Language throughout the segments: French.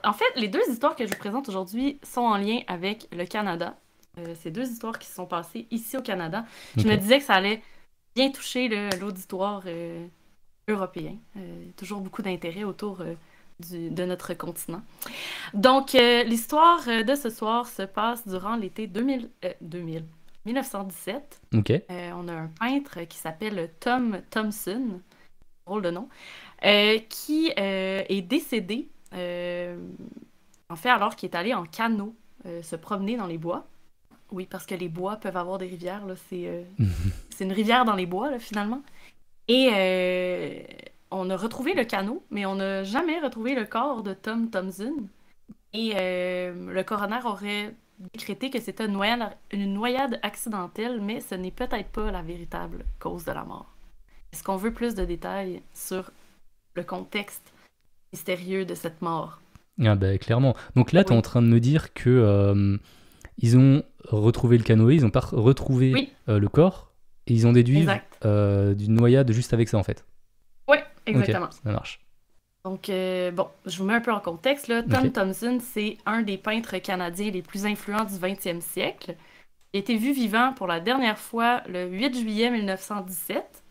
En fait, les deux histoires que je vous présente aujourd'hui sont en lien avec le Canada. C'est deux histoires qui se sont passées ici au Canada. Je Ok. me disais que ça allait bien toucher l'auditoire européen. Toujours beaucoup d'intérêt autour de notre continent. Donc, l'histoire de ce soir se passe durant l'été 1917. Ok. On a un peintre qui s'appelle Tom Thomson, drôle de nom, qui est décédé, en fait, alors qu'il est allé en canot se promener dans les bois. Oui, parce que les bois peuvent avoir des rivières, là. C'est une rivière dans les bois, là, finalement. Et on a retrouvé le canot, mais on n'a jamais retrouvé le corps de Tom Thomson. Et le coroner aurait décrété que c'était une noyade accidentelle, mais ce n'est peut-être pas la véritable cause de la mort. Est-ce qu'on veut plus de détails sur le contexte mystérieux de cette mort? Ah bah clairement. Donc là, tu es en Oui, train de me dire que ils ont retrouvé le canoë, ils ont pas retrouvé oui, le corps, et ils ont déduit exact. d'une noyade juste avec ça en fait. Oui, Ok, exactement. ça marche. Donc, bon, je vous mets un peu en contexte, là. Ok. Tom Thomson, c'est un des peintres canadiens les plus influents du 20e siècle. Il a été vu vivant pour la dernière fois le 8 juillet 1917,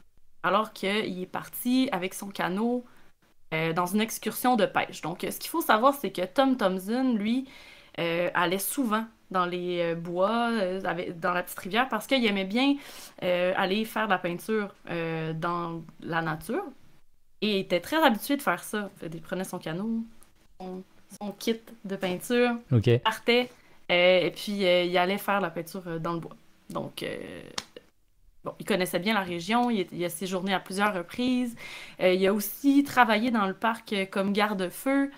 alors qu'il est parti avec son canot dans une excursion de pêche. Donc, ce qu'il faut savoir, c'est que Tom Thomson, lui, allait souvent dans les bois, dans la petite rivière, parce qu'il aimait bien aller faire de la peinture dans la nature. Et il était très habitué de faire ça. En fait, il prenait son canot, son, son kit de peinture, Ok. partait, et puis il allait faire la peinture dans le bois. Donc, bon, il connaissait bien la région, il a séjourné à plusieurs reprises. Il a aussi travaillé dans le parc comme garde-feu.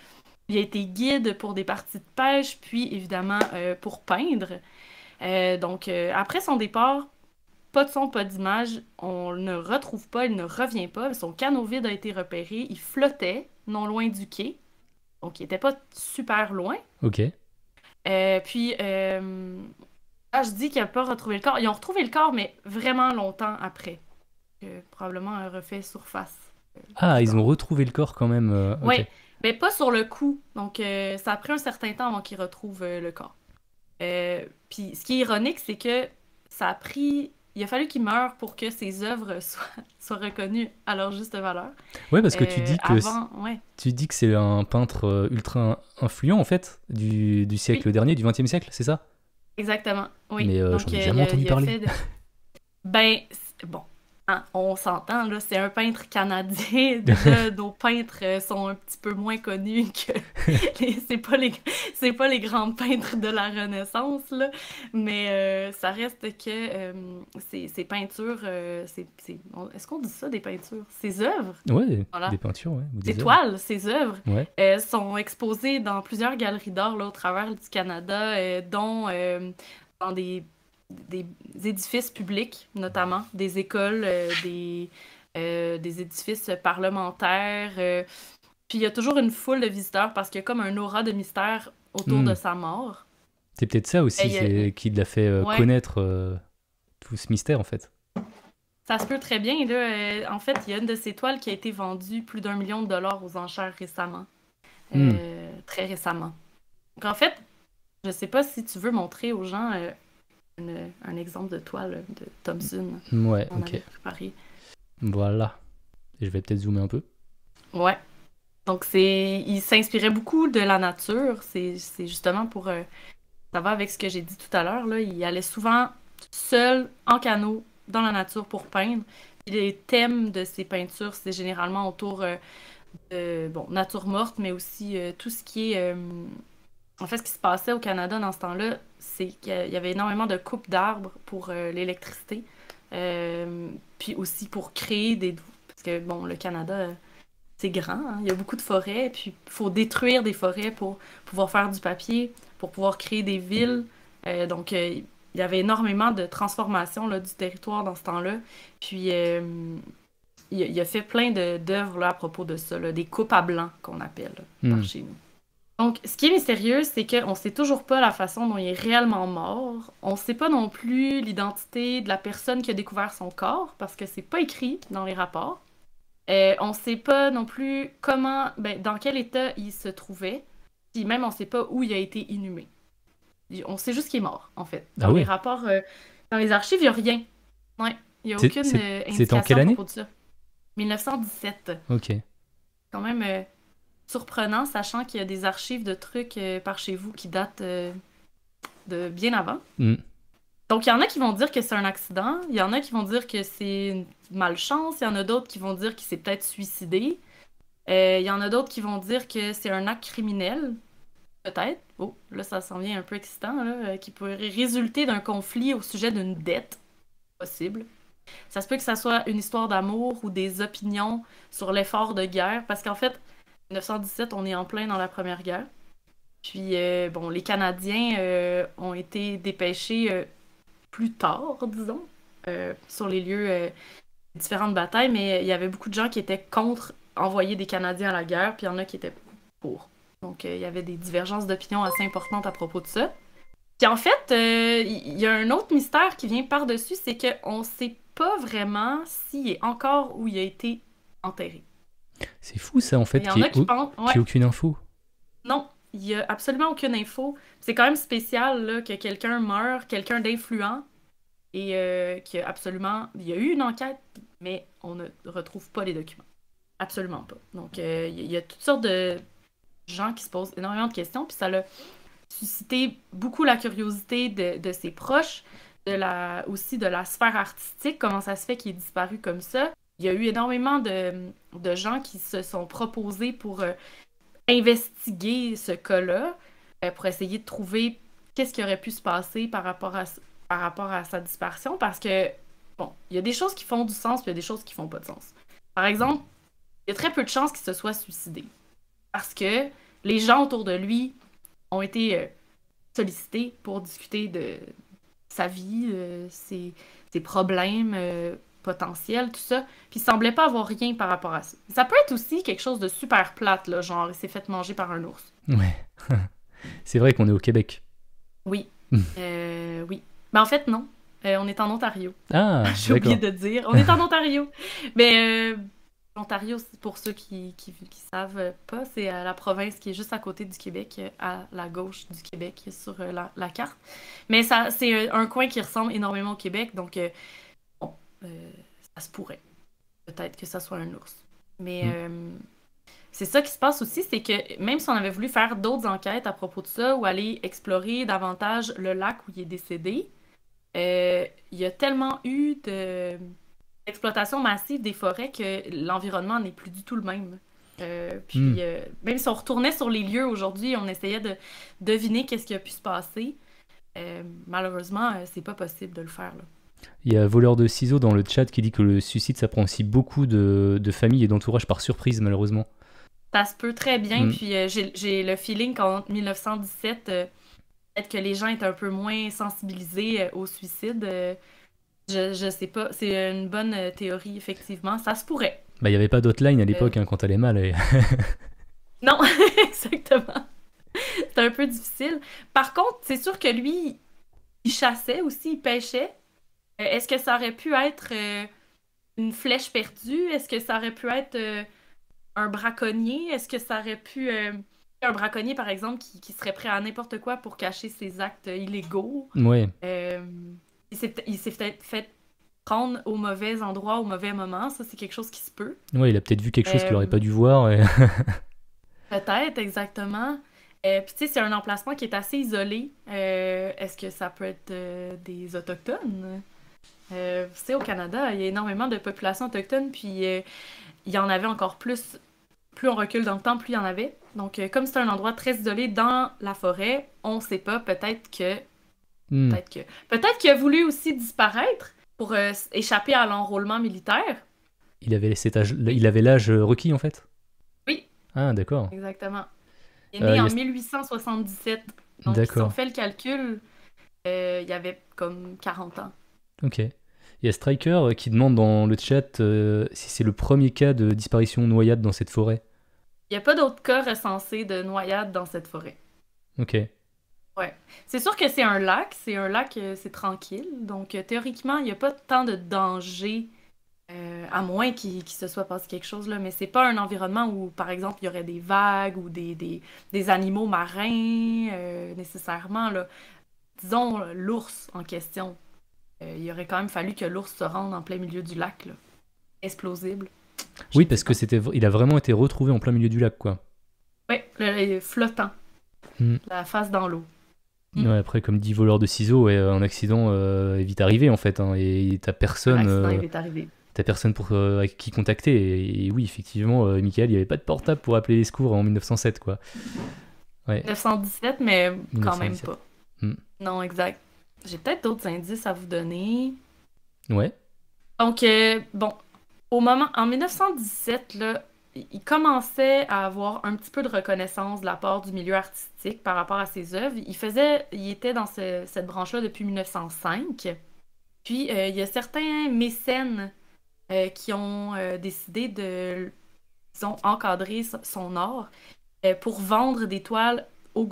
Il a été guide pour des parties de pêche, puis évidemment pour peindre. Donc, après son départ, pas de son, pas d'image, on ne le retrouve pas, il ne revient pas. Son canot vide a été repéré, il flottait non loin du quai, donc il n'était pas super loin. Ok. Puis, là, je dis qu'il n'a pas retrouvé le corps. Ils ont retrouvé le corps, mais vraiment longtemps après. Probablement un refait surface Ah, du ils ont corps. retrouvé le corps quand même. Ok. Oui, mais pas sur le coup. Donc, ça a pris un certain temps avant qu'ils retrouvent le corps. Puis, ce qui est ironique, c'est que ça a pris. Il a fallu qu'il meure pour que ses œuvres soient reconnues à leur juste valeur. Ouais, parce que tu dis que Avant, ouais. tu dis que c'est un peintre ultra influent en fait du Oui, siècle dernier, du 20e siècle, c'est ça? exactement. Oui. Mais j'en Donc, ai jamais entendu il a parler. fait. Ben, bon, hein, on s'entend, là, c'est un peintre canadien. Là, nos peintres sont un petit peu moins connus que c'est pas c'est pas les grands peintres de la Renaissance, là. Mais ça reste que ces peintures, est-ce qu'on dit ça, des peintures? Ces œuvres, Ouais, des voilà. peintures, ouais, ou Ces des œuvres. toiles, ces œuvres Ouais. sont exposées dans plusieurs galeries d'art là, au travers du Canada, dont dans des édifices publics, notamment, des écoles, des édifices parlementaires. Puis il y a toujours une foule de visiteurs parce qu'il y a comme un aura de mystère autour Hmm. de sa mort. C'est peut-être ça aussi qui l'a fait Ouais, connaître tout ce mystère en fait. ça se peut très bien. Là, en fait, il y a une de ces toiles qui a été vendue plus d'1 million de dollars aux enchères récemment. Hmm. Très récemment. Donc en fait, je sais pas si tu veux montrer aux gens un exemple de toile de Thomson Ouais, qu'on avait ok. préparé. Voilà. Et je vais peut-être zoomer un peu. Ouais. Donc il s'inspirait beaucoup de la nature. C'est justement pour, ça va avec ce que j'ai dit tout à l'heure là. Il allait souvent seul en canot dans la nature pour peindre. Puis les thèmes de ses peintures, c'est généralement autour de bon nature morte, mais aussi tout ce qui est en fait, ce qui se passait au Canada dans ce temps-là, c'est qu'il y avait énormément de coupes d'arbres pour l'électricité, puis aussi pour créer des... Parce que, bon, le Canada, c'est grand, hein, il y a beaucoup de forêts, puis il faut détruire des forêts pour pouvoir faire du papier, pour pouvoir créer des villes. Donc, il y avait énormément de transformation là, du territoire dans ce temps-là. Puis, il a fait plein d'œuvres là, à propos de ça, là, des coupes à blanc qu'on appelle là, par Hmm. chez nous. Donc, ce qui est mystérieux, c'est qu'on ne sait toujours pas la façon dont il est réellement mort. On ne sait pas non plus l'identité de la personne qui a découvert son corps, parce que c'est pas écrit dans les rapports. On ne sait pas non plus comment, ben, dans quel état il se trouvait. Puis même, on sait pas où il a été inhumé. On sait juste qu'il est mort, en fait. Ah Dans les ouais. rapports, dans les archives, il n'y a rien. Ouais, il n'y a aucune C'est en indication quelle à année? propos de ça. 1917. Ok. Quand même surprenant, sachant qu'il y a des archives de trucs par chez vous qui datent de bien avant. Hmm. Donc, il y en a qui vont dire que c'est un accident, il y en a qui vont dire que c'est une malchance, il y en a d'autres qui vont dire qu'il s'est peut-être suicidé, il y en a d'autres qui vont dire que c'est un acte criminel, peut-être. Oh, là, ça s'en vient un peu excitant, là, qui pourrait résulter d'un conflit au sujet d'une dette, possible. Ça se peut que ça soit une histoire d'amour ou des opinions sur l'effort de guerre, parce qu'en fait, 1917, on est en plein dans la Première Guerre. Puis, bon, les Canadiens ont été dépêchés plus tard, disons, sur les lieux de différentes batailles, mais il y avait beaucoup de gens qui étaient contre envoyer des Canadiens à la guerre, puis il y en a qui étaient pour. Donc, il y avait des divergences d'opinion assez importantes à propos de ça. Puis en fait, il y a un autre mystère qui vient par-dessus, c'est qu'on sait pas vraiment s'il est encore où il a été enterré. C'est fou ça en Il fait, y en a qui pensent... qu'il Ouais, n'y ait aucune info. non, il y a absolument aucune info. C'est quand même spécial là, que quelqu'un meure, quelqu'un d'influent, et qu'il y a absolument... Il y a eu une enquête, mais on ne retrouve pas les documents. Absolument pas. Donc, il y a toutes sortes de gens qui se posent énormément de questions, puis ça l'a suscité beaucoup la curiosité de ses proches, aussi de la sphère artistique, comment ça se fait qu'il est disparu comme ça. Il y a eu énormément de gens qui se sont proposés pour investiguer ce cas-là, pour essayer de trouver qu'est-ce qui aurait pu se passer par rapport à sa disparition, parce que, bon, il y a des choses qui font du sens, puis il y a des choses qui font pas de sens. Par exemple, il y a très peu de chances qu'il se soit suicidé, parce que les gens autour de lui ont été sollicités pour discuter de sa vie, ses problèmes potentiels, tout ça. Puis il semblait pas avoir rien par rapport à ça. Ça peut être aussi quelque chose de super plate, là, genre il s'est fait manger par un ours. Ouais. C'est vrai qu'on est au Québec. Oui. Oui. Mais en fait, non. On est en Ontario. Ah, J'ai oublié d'accord. de dire. On est en Ontario. Mais l'Ontario, pour ceux qui savent pas, c'est la province qui est juste à côté du Québec, à la gauche du Québec sur la carte. Mais ça, c'est un coin qui ressemble énormément au Québec, donc bon, ça se pourrait. Peut-être que ça soit un ours. Mais c'est ça qui se passe aussi, c'est que même si on avait voulu faire d'autres enquêtes à propos de ça ou aller explorer davantage le lac où il est décédé, il y a tellement eu d'exploitation massive des forêts que l'environnement n'est plus du tout le même. Puis même si on retournait sur les lieux aujourd'hui, on essayait de deviner qu'est-ce qui a pu se passer. Malheureusement, c'est pas possible de le faire, là. Il y a Voleur de ciseaux dans le chat qui dit que le suicide, ça prend aussi beaucoup de familles et d'entourage par surprise, malheureusement. Ça se peut très bien, puis j'ai le feeling qu'en 1917, peut-être que les gens étaient un peu moins sensibilisés au suicide. Je sais pas, c'est une bonne théorie, effectivement. Ça se pourrait. Bah, il n'y avait pas d'hotline à l'époque quand t'allais mal. Non, exactement. C'était un peu difficile. Par contre, c'est sûr que lui, il chassait aussi, il pêchait. Est-ce que ça aurait pu être une flèche perdue? Est-ce que ça aurait pu être un braconnier? Est-ce que ça aurait pu... un braconnier, par exemple, qui serait prêt à n'importe quoi pour cacher ses actes illégaux? Ouais. Il s'est peut-être fait prendre au mauvais endroit, au mauvais moment. Ça, c'est quelque chose qui se peut. Ouais, il a peut-être vu quelque chose qu'il aurait pas dû voir. Peut-être, exactement. Puis tu sais, c'est un emplacement qui est assez isolé. Est-ce que ça peut être des Autochtones? Tu sais, au Canada, il y a énormément de populations autochtones, puis il y en avait encore plus. Plus on recule dans le temps, plus il y en avait. Donc, comme c'est un endroit très isolé dans la forêt, on sait pas, peut-être qu'il a voulu aussi disparaître pour échapper à l'enrôlement militaire. Il avait l'âge requis, en fait? Oui. Ah, d'accord. Exactement. Il est né en 1877. Donc, si on fait le calcul, il y avait comme 40 ans. Ok. Il y a Striker qui demande dans le chat si c'est le premier cas de disparition noyade dans cette forêt. Il n'y a pas d'autres cas recensés de noyade dans cette forêt. Ok. Ouais. C'est sûr que c'est un lac, c'est tranquille. Donc, théoriquement, il n'y a pas tant de danger À moins qu'il se soit passé quelque chose, là. Mais c'est pas un environnement où, par exemple, il y aurait des vagues ou des animaux marins, nécessairement, là. Disons, l'ours en question. Il aurait quand même fallu que l'ours se rende en plein milieu du lac, là. Explosible. Je Oui, ne sais parce que pas. il a vraiment été retrouvé en plein milieu du lac, quoi. Oui, flottant, Hmm. la face dans l'eau. Mm. Ouais, après, comme dit voleur de ciseaux, ouais, un accident est vite arrivé, en fait, hein, et L'accident il est arrivé. t'as personne pour avec qui contacter. Et oui, effectivement, Michael, il n'y avait pas de portable pour appeler les secours en 1907, quoi. Ouais, 917, mais quand même 1917. pas. Hmm. Non, exact. J'ai peut-être d'autres indices à vous donner. Ouais, Donc, bon, en 1917, là, il commençait à avoir un petit peu de reconnaissance de la part du milieu artistique par rapport à ses œuvres. Il était dans cette branche-là depuis 1905. Puis, il y a certains mécènes qui ont décidé de, disons, encadrer son art pour vendre des toiles au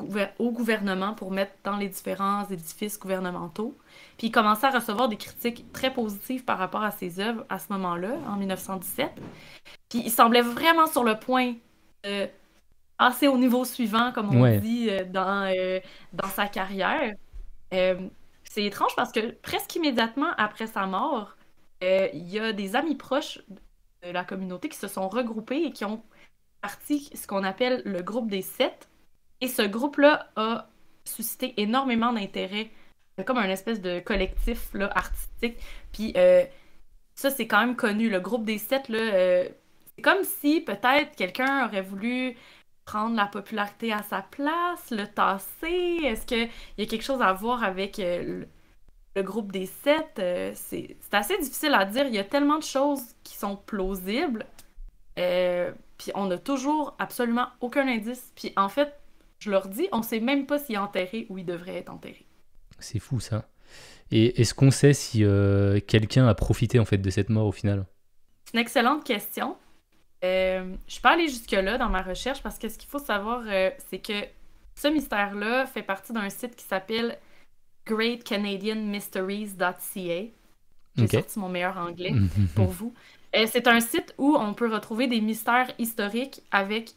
gouvernement pour mettre dans les différents édifices gouvernementaux. Puis il commençait à recevoir des critiques très positives par rapport à ses œuvres à ce moment-là, en 1917. Puis il semblait vraiment sur le point de passer au niveau suivant, comme on ouais. dit, dans sa carrière. Euh, c'est étrange parce que presque immédiatement après sa mort, il y a des amis proches de la communauté qui se sont regroupés et qui ont parti ce qu'on appelle le groupe des sept. Et ce groupe-là a suscité énormément d'intérêt. C'est comme un espèce de collectif là, artistique. Puis ça, c'est quand même connu. Le groupe des sept, là, c'est comme si peut-être quelqu'un aurait voulu prendre la popularité à sa place, le tasser. Est-ce qu'il y a quelque chose à voir avec le groupe des sept? C'est assez difficile à dire. Il y a tellement de choses qui sont plausibles. Puis on n'a toujours absolument aucun indice. Puis en fait, je leur dis, on sait même pas s'il est enterré ou il devrait être enterré. C'est fou, ça. Et est-ce qu'on sait si quelqu'un a profité, en fait, de cette mort, au final? C'est une excellente question. Je suis pas allée jusque-là dans ma recherche parce que ce qu'il faut savoir, c'est que ce mystère-là fait partie d'un site qui s'appelle greatcanadianmysteries.ca. J'ai Ok. sorti mon meilleur anglais pour vous. C'est un site où on peut retrouver des mystères historiques avec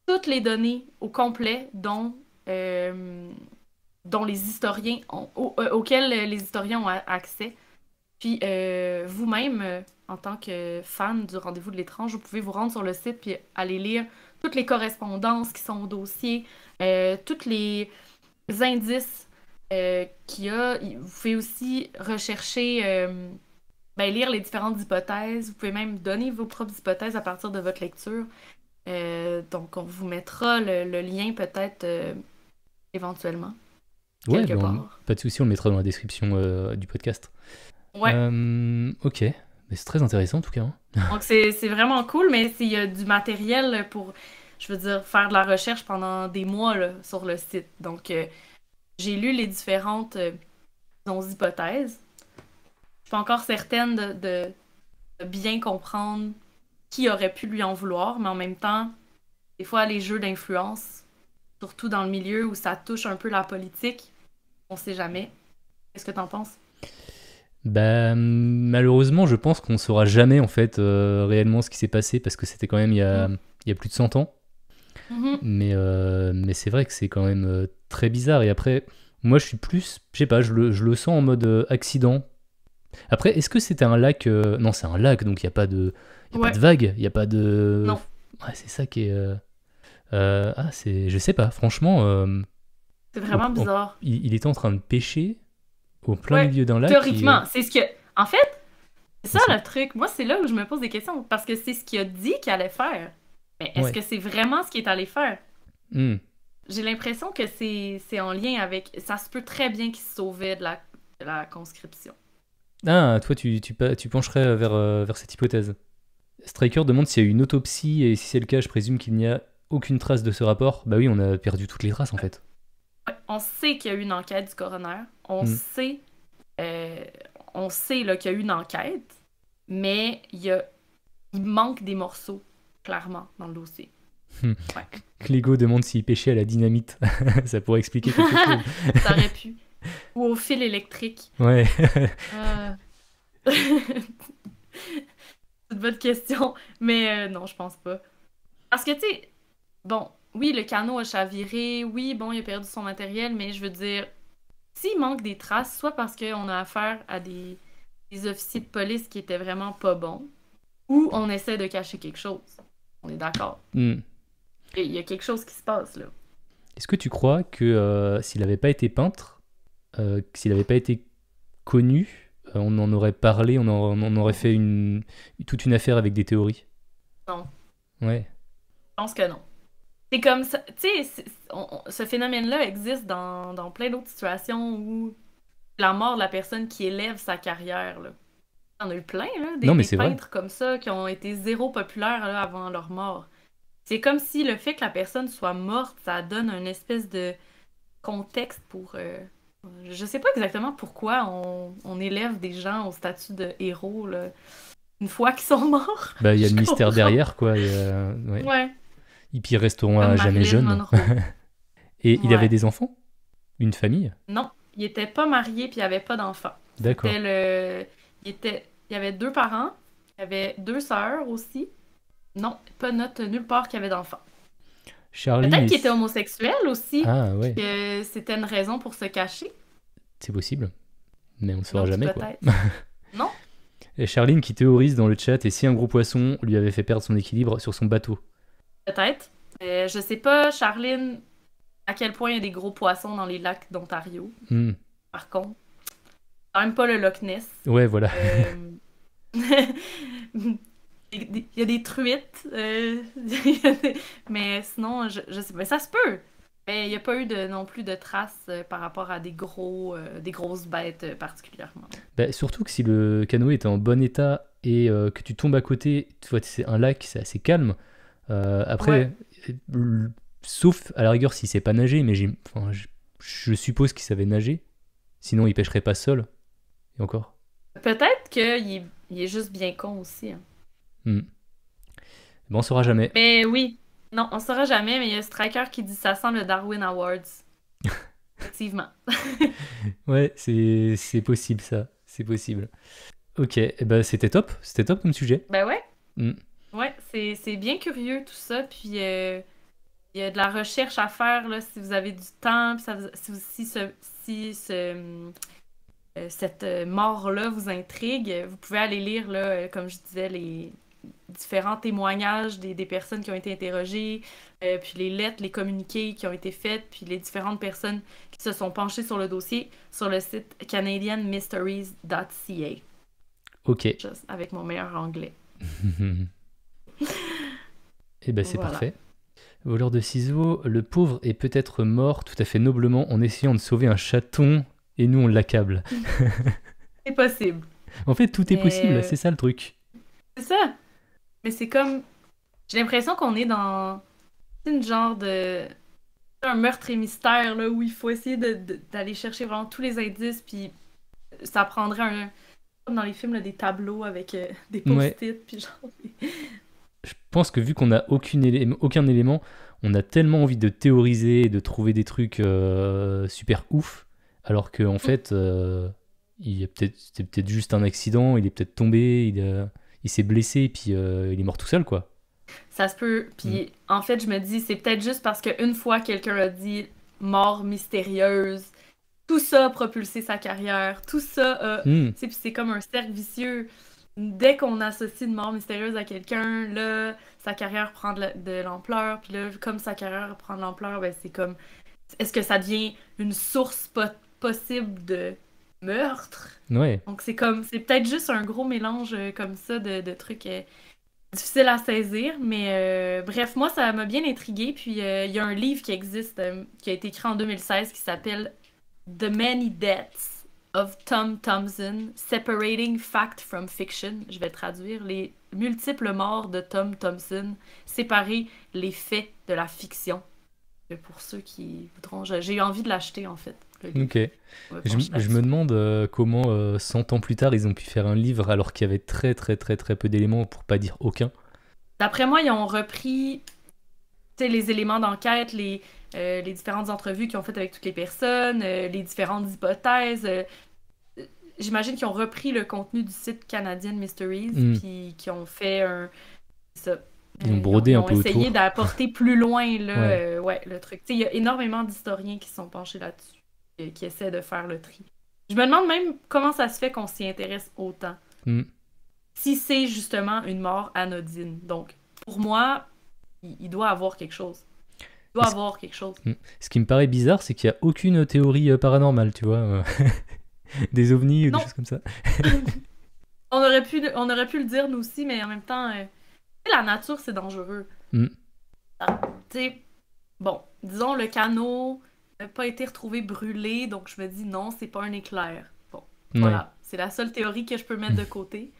toutes les données au complet dont les historiens auxquels les historiens ont accès. Puis vous-même, en tant que fan du Rendez-vous de l'étrange, vous pouvez vous rendre sur le site puis aller lire toutes les correspondances qui sont au dossier, tous les indices qu'il y a. Vous pouvez aussi rechercher, lire les différentes hypothèses. Vous pouvez même donner vos propres hypothèses à partir de votre lecture. Donc, on vous mettra le lien peut-être éventuellement, Ouais, quelque part. pas de souci, on le mettra dans la description du podcast. Ouais. Ok, mais c'est très intéressant en tout cas, hein. Donc, c'est vraiment cool, mais il y a du matériel pour, je veux dire, faire de la recherche pendant des mois là, sur le site. Donc, j'ai lu les différentes disons, hypothèses. Je suis pas encore certaine de bien comprendre qui aurait pu lui en vouloir, mais en même temps, des fois, les jeux d'influence, surtout dans le milieu où ça touche un peu la politique, on sait jamais. Qu'est-ce que t'en penses? Bah, malheureusement, je pense qu'on saura jamais en fait réellement ce qui s'est passé parce que c'était quand même Mm. il y a plus de 100 ans. Mhm. Mais c'est vrai que c'est quand même très bizarre. Et après, moi je suis plus, je sais pas, je le sens en mode accident. Après, est-ce que c'était un lac Non, c'est un lac, donc il y a pas Ouais, de vague, il y a pas de. non, Ouais, c'est ça qui est. Je sais pas, franchement, c'est vraiment au- au- bizarre. il était en train de pêcher au plein Ouais, milieu d'un lac. théoriquement, c'est ce que... En fait, c'est Mais ça c'est- le truc. Moi, c'est là où je me pose des questions, parce que c'est ce qu'il a dit qu'il allait faire. Mais est-ce Ouais. que c'est vraiment ce qu'il est allé faire? Hmm. J'ai l'impression que c'est en lien avec... Ça se peut très bien qu'il se sauvait de la conscription. Ah, toi, tu pencherais vers cette hypothèse. Striker demande s'il y a eu une autopsie, et si c'est le cas, je présume qu'il n'y a aucune trace de ce rapport. Bah oui, on a perdu toutes les traces en fait. Ouais, on sait qu'il y a eu une enquête du coroner. Hmm. Euh, on sait là, qu'il y a eu une enquête, mais il manque des morceaux, clairement, dans le dossier. Hmm. Ouais, Clégo demande s'il pêchait à la dynamite. Ça pourrait expliquer quelque chose. ça aurait pu. Ou au fil électrique. Ouais. Euh, C'est une bonne question. Mais non, je pense pas. Parce que, tu sais, bon, oui, le canot a chaviré, oui, bon, il a perdu son matériel, mais je veux dire, s'il manque des traces, soit parce qu'on a affaire à des officiers de police qui étaient vraiment pas bons, ou on essaie de cacher quelque chose. On est d'accord. Hmm. Et il y a quelque chose qui se passe, là. Est-ce que tu crois que s'il n'avait pas été peintre, s'il n'avait pas été connu, on en aurait parlé, on aurait fait toute une affaire avec des théories? Non, Ouais. je pense que non. C'est comme ça, tu sais, ce phénomène-là existe dans plein d'autres situations où la mort de la personne qui élève sa carrière, là. Il y en a eu plein, là, Non, mais des c'est vrai. peintres comme ça qui ont été zéro populaires là, avant leur mort. C'est comme si le fait que la personne soit morte, ça donne un espèce de contexte pour... je sais pas exactement pourquoi on élève des gens au statut de héros, là, une fois qu'ils sont morts. Bah, il y a Je le mystère comprends. derrière, quoi. Ouais. Ouais, Et puis ils resteront comme à jamais Marilyn jeunes. Monroe. Et il avait Ouais. des enfants? Une famille? Non, il était pas marié puis il avait pas d'enfant. C'était D'accord. le... Il y avait deux parents, il y avait deux sœurs aussi. Non, pas note nulle part qu'il y avait d'enfants. Charlie Peut-être qu'il était est... homosexuel aussi, Ah ouais, que c'était une raison pour se cacher. c'est possible. Mais on ne saura Donc jamais, quoi. peut-être. Non? Et Charline qui théorise dans le chat, et si un gros poisson lui avait fait perdre son équilibre sur son bateau? Peut-être. Je sais pas, Charline, à quel point il y a des gros poissons dans les lacs d'Ontario. Hmm. Par contre, quand même pas le Loch Ness. Ouais, voilà. Euh, il y a des truites. Mais sinon, je sais pas. Ça se peut. Mais il n'y a pas eu non plus de traces par rapport à des grosses bêtes particulièrement. Bah, surtout que si le canoë était en bon état et que tu tombes à côté, tu vois, c'est un lac, c'est assez calme. Ouais. Après, sauf à la rigueur s'il sait pas nager, mais enfin, je suppose qu'il savait nager. Sinon, il pêcherait pas seul. Et encore. Peut-être il est juste bien con aussi, hein. Hmm. Bon, on saura jamais. Mais oui. Non, on saura jamais, mais il y a Striker qui dit ça sent le Darwin Awards. Effectivement. Ouais, c'est possible ça. C'est possible. Ok, eh ben, c'était top. C'était top comme sujet. Ben ouais. Hmm. Ouais, c'est bien curieux tout ça. Puis il y a de la recherche à faire là, si vous avez du temps. Puis si cette mort-là vous intrigue, vous pouvez aller lire, là, comme je disais, les différents témoignages des personnes qui ont été interrogées, puis les lettres, les communiqués qui ont été faits, puis les différentes personnes qui se sont penchées sur le dossier sur le site canadianmysteries.ca, Ok. juste avec mon meilleur anglais. Eh ben, c'est Voilà. parfait. Voleur de ciseaux, le pauvre est peut-être mort tout à fait noblement en essayant de sauver un chaton et nous on l'accable. C'est possible. En fait, tout est Mais possible, c'est ça le truc. c'est ça. Mais c'est comme... J'ai l'impression qu'on est dans une genre de... un meurtre et mystère, là, où il faut essayer d'aller chercher vraiment tous les indices, puis ça prendrait comme dans les films, là, des tableaux avec des Ouais, post-it, puis genre... je pense que vu qu'on n'a aucun élément, on a tellement envie de théoriser et de trouver des trucs super ouf, alors qu'en fait, c'est peut-être juste un accident, il est peut-être tombé, il s'est blessé et puis il est mort tout seul, quoi. Ça se peut. Mm. Puis en fait, je me dis, c'est peut-être juste parce qu'une fois quelqu'un a dit mort mystérieuse, tout ça a propulsé sa carrière, tout ça a... Mm. Tu sais, puis c'est comme un cercle vicieux. Dès qu'on associe une mort mystérieuse à quelqu'un, là, sa carrière prend de l'ampleur. Puis là, comme sa carrière prend de l'ampleur, ben c'est comme... Est-ce que ça devient une source possible de meurtre? Ouais, Donc c'est comme... C'est peut-être juste un gros mélange comme ça de trucs... difficile à saisir, mais bref, moi, ça m'a bien intriguée. Puis il y a un livre qui existe, qui a été écrit en 2016, qui s'appelle The Many Deaths of Tom Thomson, Separating Fact from Fiction. Je vais traduire les multiples morts de Tom Thomson, séparer les faits de la fiction. Pour ceux qui voudront, j'ai eu envie de l'acheter en fait, le livre. ok. On va Je, pencher je me là-dessus. demande comment 100 ans plus tard ils ont pu faire un livre alors qu'il y avait très très très très peu d'éléments pour pas dire aucun. D'après moi, ils ont repris tu sais, les éléments d'enquête, les différentes entrevues qu'ils ont faites avec toutes les personnes, les différentes hypothèses. j'imagine qu'ils ont repris le contenu du site Canadian Mysteries, Hmm. puis qui ont fait un. C'est ça. Ils ont brodé Ils un ont peu essayé autour. d'apporter plus loin là, Ouais. ouais, le truc. Tu sais, il y a énormément d'historiens qui se sont penchés là-dessus, qui essaient de faire le tri. Je me demande même comment ça se fait qu'on s'y intéresse autant. Hmm. Si c'est justement une mort anodine. Donc, pour moi, il doit avoir quelque chose. Il Et doit avoir quelque chose. ce qui me paraît bizarre, c'est qu'il n'y a aucune théorie paranormale, tu vois. Des ovnis ou des Non, choses comme ça. on aurait pu le dire nous aussi, mais en même temps, la nature, c'est dangereux. Hmm. Tu sais, bon, disons, le canot n'a pas été retrouvé brûlé, donc je me dis non, c'est pas un éclair. Bon, Ouais. voilà. C'est la seule théorie que je peux mettre de côté.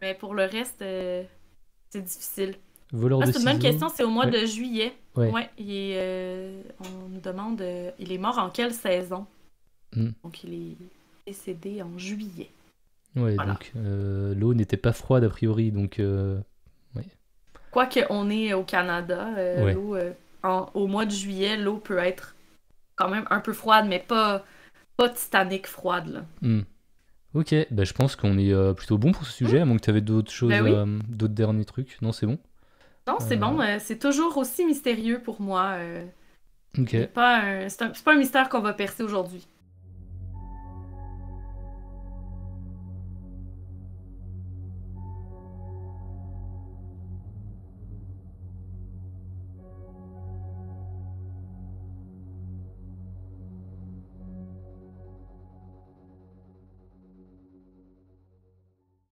Mais pour le reste, c'est difficile. Voleur Là, de c'est une bonne ciseaux. question, c'est au mois Ouais. de juillet. Ouais. Ouais, on nous demande, il est mort en quelle saison? Hmm. Donc, il est décédé en juillet. Ouais, Voilà. donc l'eau n'était pas froide a priori, donc ouais. Quoique on est au Canada, Ouais. l'eau, au mois de juillet, l'eau peut être quand même un peu froide, mais pas Titanic froide, là. Hmm. Ok, bah, je pense qu'on est plutôt bon pour ce sujet, à moins que tu avais d'autres choses, Ben oui. d'autres derniers trucs. Non, c'est bon. Non, c'est bon, c'est toujours aussi mystérieux pour moi. Ok. C'est pas un mystère qu'on va percer aujourd'hui.